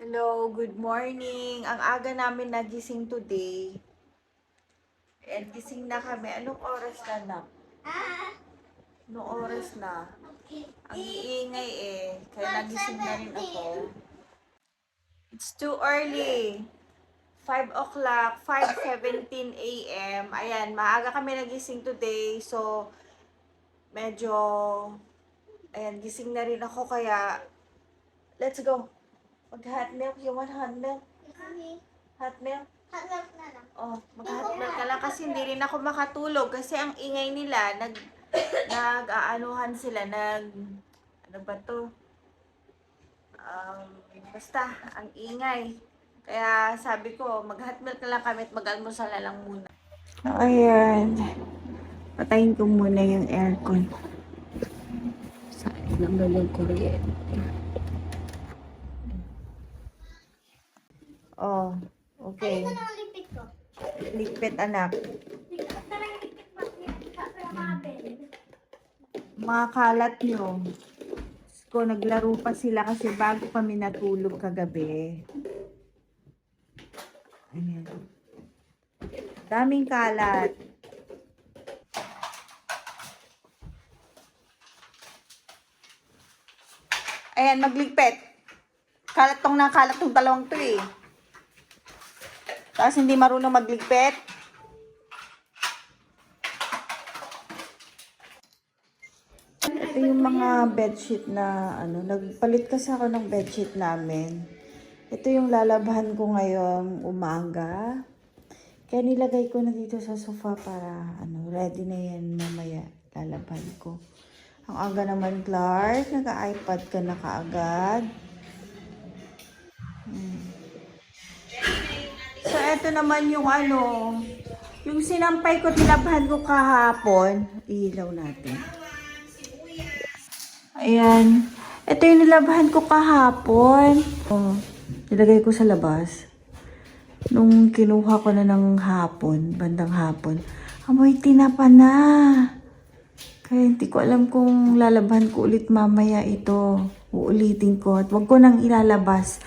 Hello, good morning. Ang aga namin nagising today. And gising na kami. Anong oras na na? Anong oras na? Ang iingay eh. Kaya nagising na rin ako. It's too early. 5 o'clock, 5:17 a.m. Ayan, maaga kami nagising today. So, medyo, ayan, gising na rin ako. Kaya, let's go. Mag-hot milk. You want hot milk? Hot milk? Hot milk na lang. Oh, mag-hot milk ka lang kasi hindi rin ako makatulog kasi ang ingay nila, nag-aanuhan sila, ano ba to? Basta, ang ingay. Kaya sabi ko, mag-hot milk na lang kami at mag-almusal na lang muna. Ayan. Patayin ko muna yung aircon. Saan naman yung kuryente? Oh, okay. Ano ang lipit ko? Ligpit, anak. Parang lipit ba? Mga kalat nyo. Ko naglaro pa sila kasi bago kami natulog kagabi. Ayan. Daming kalat. Ayan, magligpit. Kalat tong dalawang to eh. Tapos hindi marunong magligpit. Ito yung mga bedsheet na nagpalit kasi ako ng bedsheet namin. Ito yung lalabahan ko ngayong umaga. Kaya nilagay ko na dito sa sofa para ready na yan mamaya lalabahan ko. Ang aga naman, Clark. Naka-iPad ka na kaagad. So, ito naman yung yung sinampay ko, tinabahan ko kahapon. Ilaw natin. Ayan. Ito yung nilabahan ko kahapon. Oh, nilagay ko sa labas. Nung kinuha ko na ng hapon, bandang hapon, amoy tinapa na. Kaya hindi ko alam kung lalabahan ko ulit mamaya ito. Uulitin ko at wag ko nang ilalabas.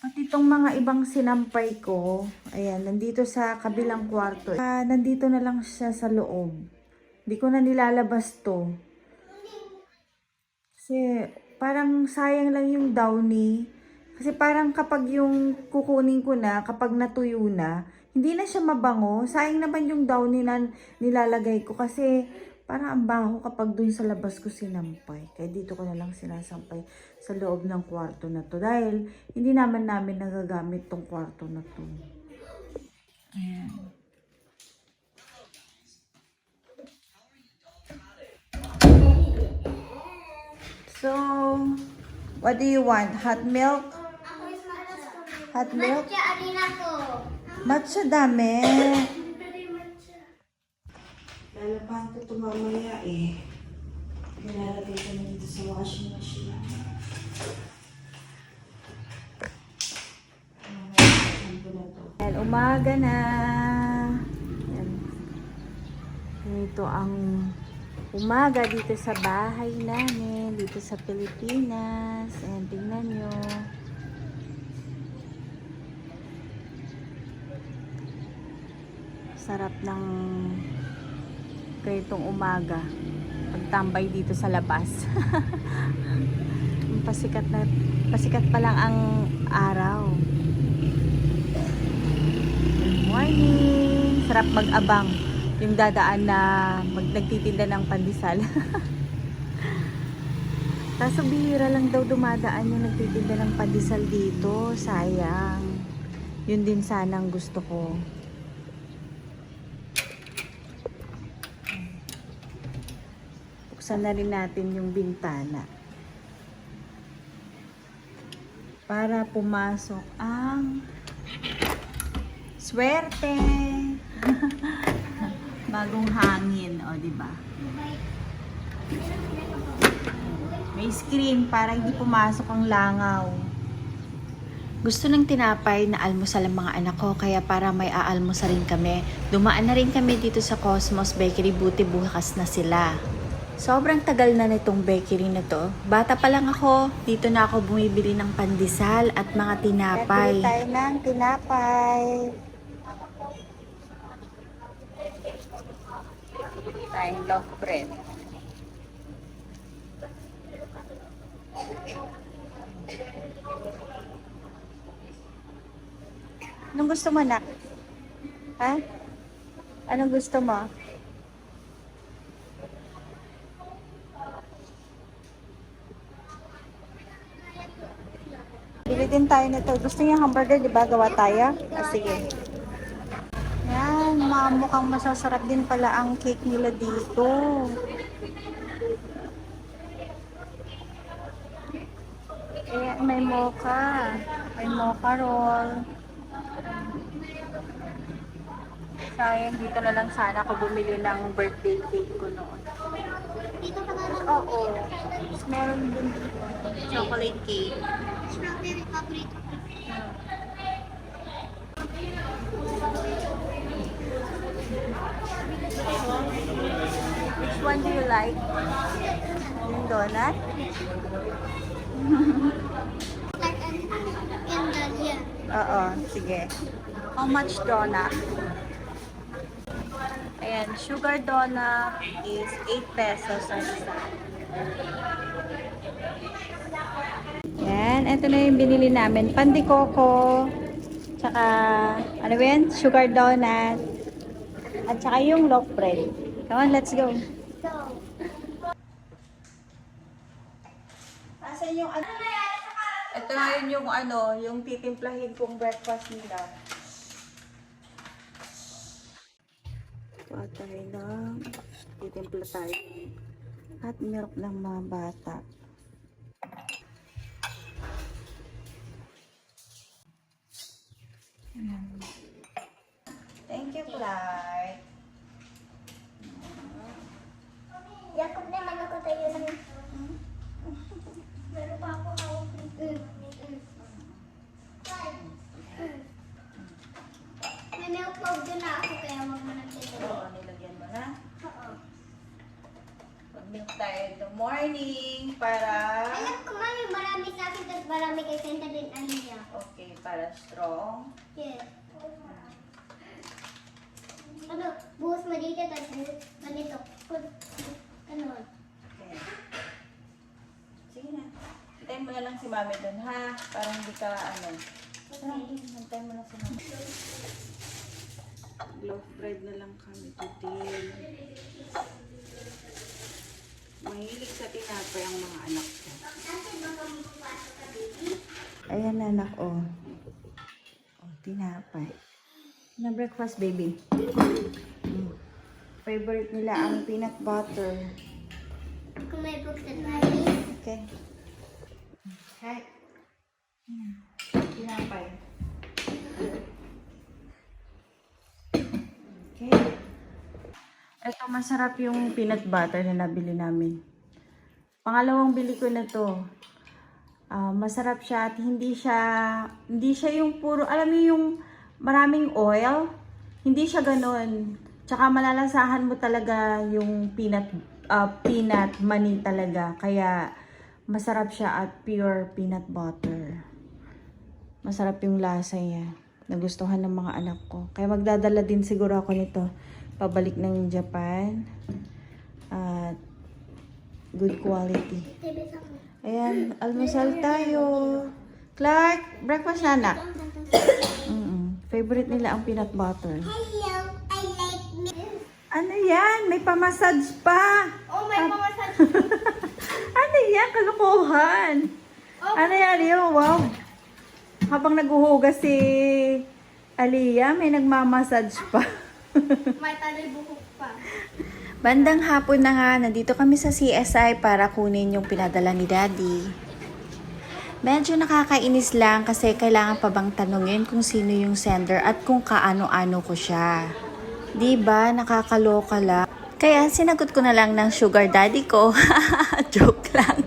At itong mga ibang sinampay ko, ayan, nandito sa kabilang kwarto. Nandito na lang siya sa loob. Hindi ko na nilalabas to. Kasi parang sayang lang yung downy. Kasi parang kapag yung kukunin ko na, kapag natuyo na, hindi na siya mabango. Sayang naman yung downy na nilalagay ko kasi parang ang baho kapag dun sa labas ko sinampay. Kaya dito ko na lang sinasampay sa loob ng kwarto na to. Dahil hindi naman namin nagagamit tong kwarto na to. Ayan. So, what do you want? Hot milk? Ako is malas ko. Hot milk? Matcha, arena ko. Matcha dami. Very matcha. Lalabahan ko ito mamaya eh. Nilalagay ko na dito sa washing machine. Ayan, umaga na. Ayan. Ito ang umaga dito sa bahay namin, dito sa Pilipinas. Ayan, tingnan nyo. Sarap ng ganitong umaga. Pagtambay dito sa labas. Pasikat pa lang ang araw. Good morning! Sarap mag-abang. Yung dadaan na nagtitinda ng pandesal. Kaso bihira lang daw dumadaan yung nagtitinda ng pandesal dito. Sayang. Yun din sanang gusto ko. Buksan na rin natin yung bintana. Para pumasok ang swerte. Bagong hangin, o, di ba? May screen para hindi pumasok ang langaw. Gusto ng tinapay na almusal ang mga anak ko, kaya para may aalmusal rin kami. Dumaan na rin kami dito sa Cosmos Bakery, buti bukas na sila. Sobrang tagal na nitong bakery na to. Bata pa lang ako, dito na ako bumibili ng pandesal at mga tinapay. Bili tayo ng tinapay. Tayong loaf bread. Anong gusto mo na? Ha? Anong gusto mo? Bili din tayo nito. Gusto niya hamburger, di ba? Gawa tayo? Ah, sige. Yan, mukhang masasarap din pala ang cake nila dito. Eh, may mocha. May mocha roll. Sayang, dito na lang sana ako bumili ng birthday cake ko noon. Dito pa nga lang. Oo. Meron din dito. Chocolate cake. Strawberry paborito. Which one do you like? Yung donut? Like and dahlia. Oo, sige. How much donut? Ayan, sugar donut is 8 pesos ang isa. Yan, ito na yung binili namin. Pandikoko, tsaka, ano ba yan? Sugar donut, at tsaka yung loaf bread. Come on, let's go. So, Asan yung ano? Ito na yun yung ano, yung titimplahin kong breakfast nila. Kuha tayo ng titimpla tayo. Hot milk ng mga bata. Ayan. Thank you, Clark. Jacob naman ako tayo ng... Meron pa ako hawak nito. May milk powder na ako kaya wag mo nagtitiro. Oo, nilagyan mo na. Oo. Mag-milk tayo in the morning para... Alam ko mami, marami sa akin tapos marami kay Senta din Aliyah. Okay, para strong. Yes. Ano, buhos mo dito tapos buhos mo dito. Ano? Okay. Sige na. Hintayin mo na lang si mami dun, ha? Para hindi ka, ano... Hintayin mo lang si mami. Loaf bread na lang kami today. Mahilig sa tinapay ang mga anak ko. Ayan na, anak, oh. Oh, tinapay. Na breakfast, baby. Favorite nila ang peanut butter. Kung may buksan mami. Okay. Hi. Tinapay. Okay. Ito, masarap yung peanut butter na nabili namin. Pangalawang bili ko na to. Masarap siya at hindi siya yung puro, alam mo yung maraming oil. Hindi siya ganon. Tsaka malalasahan mo talaga yung peanut money talaga. Kaya masarap siya at pure peanut butter. Masarap yung lasa niya. Nagustuhan ng mga anak ko. Kaya magdadala din siguro ako nito pabalik ng Japan. At good quality. Ayan, almusal tayo. Clark, breakfast na, anak. Favorite nila ang peanut butter. Hello, I like milk. Ano yan? May pamassage pa. Oh, may mamasage. Ano yan? Kalukuhan. Ano yan? Yun? Wow. Habang naguhugas si Aliyah, may nagmamassage pa. May talay buhok pa. Bandang hapon na nga, nandito kami sa CSI para kunin yung pinadala ni Daddy. Medyo nakakainis lang kasi kailangan pa bang tanungin kung sino yung sender at kung kaano-ano ko siya. Diba? Nakakaloka lang. Kaya sinagot ko na lang ng sugar daddy ko. Joke lang.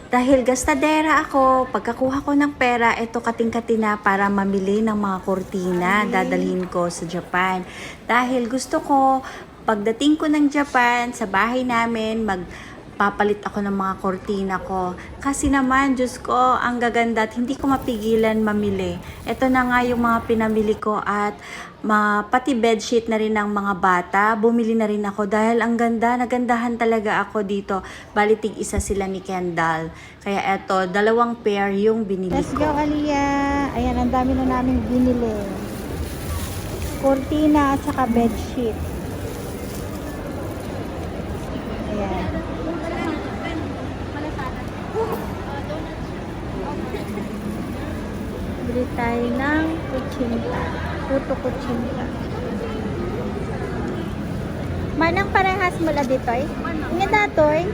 Dahil gastadera ako, pagkakuha ko ng pera, ito kating-kati na para mamili ng mga kurtina. Dadalhin ko sa Japan. Dahil gusto ko pagdating ko ng Japan, sa bahay namin, magpapalit ako ng mga kortina ko. Kasi naman, Diyos ko, ang gaganda at hindi ko mapigilan mamili. Ito na nga yung mga pinamili ko at pati bedsheet na rin ng mga bata. Bumili na rin ako dahil ang ganda, nagandahan talaga ako dito. Balitig isa sila ni Kendall. Kaya eto, 2 pair yung binili Let's ko. go, Aliyah. Ayan, ang dami na namin binili. Cortina at saka bedsheet. Ayan. Bili tayo ng kutsinta. Puto kutsinta. Manang parehas mo la ditoy? Nga datoy?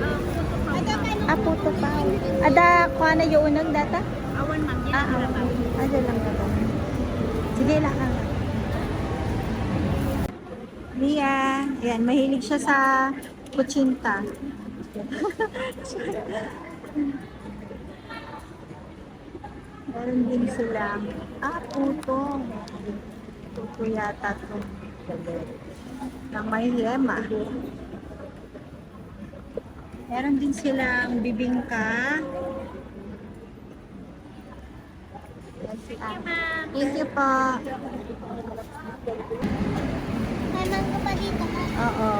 Puto pa. Ada kuha na yung unang data? Awan ma'am. Awan. Ada lang data. Sige lang. Mia, yan, mahilig siya sa kutsinta. Meron din sila. Puto. Puto yata to. Nang may yema. Meron din silang bibingka. Thank you po. May mango pa dito. Oo.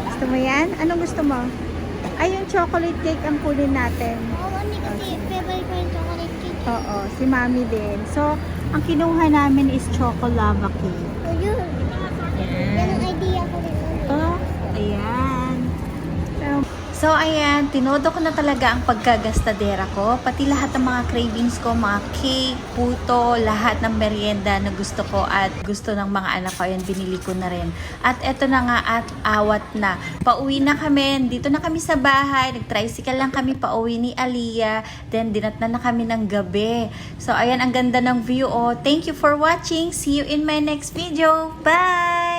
Gusto mo yan? Anong gusto mo? Ay, yung chocolate cake ang kunin natin. Oo, hindi kasi favorite ko yung chocolate cake. Oo, si Mami din. So, ang kinuha namin is chocolava cake. O yun. Yan ang idea ko rin. Oh, ayan. So, ayan, tinodo ko na talaga ang pagkagastadera ko. Pati lahat ng mga cravings ko, mga cake, puto, lahat ng merienda na gusto ko at gusto ng mga anak ko, ayan, binili ko na rin. At eto na nga at awat na. Pauwi na kami, dito na kami sa bahay, nag-tricycle lang kami pauwi ni Aliyah, then dinatnan na kami ng gabi. So, ayan, ang ganda ng view, oh. Thank you for watching. See you in my next video. Bye!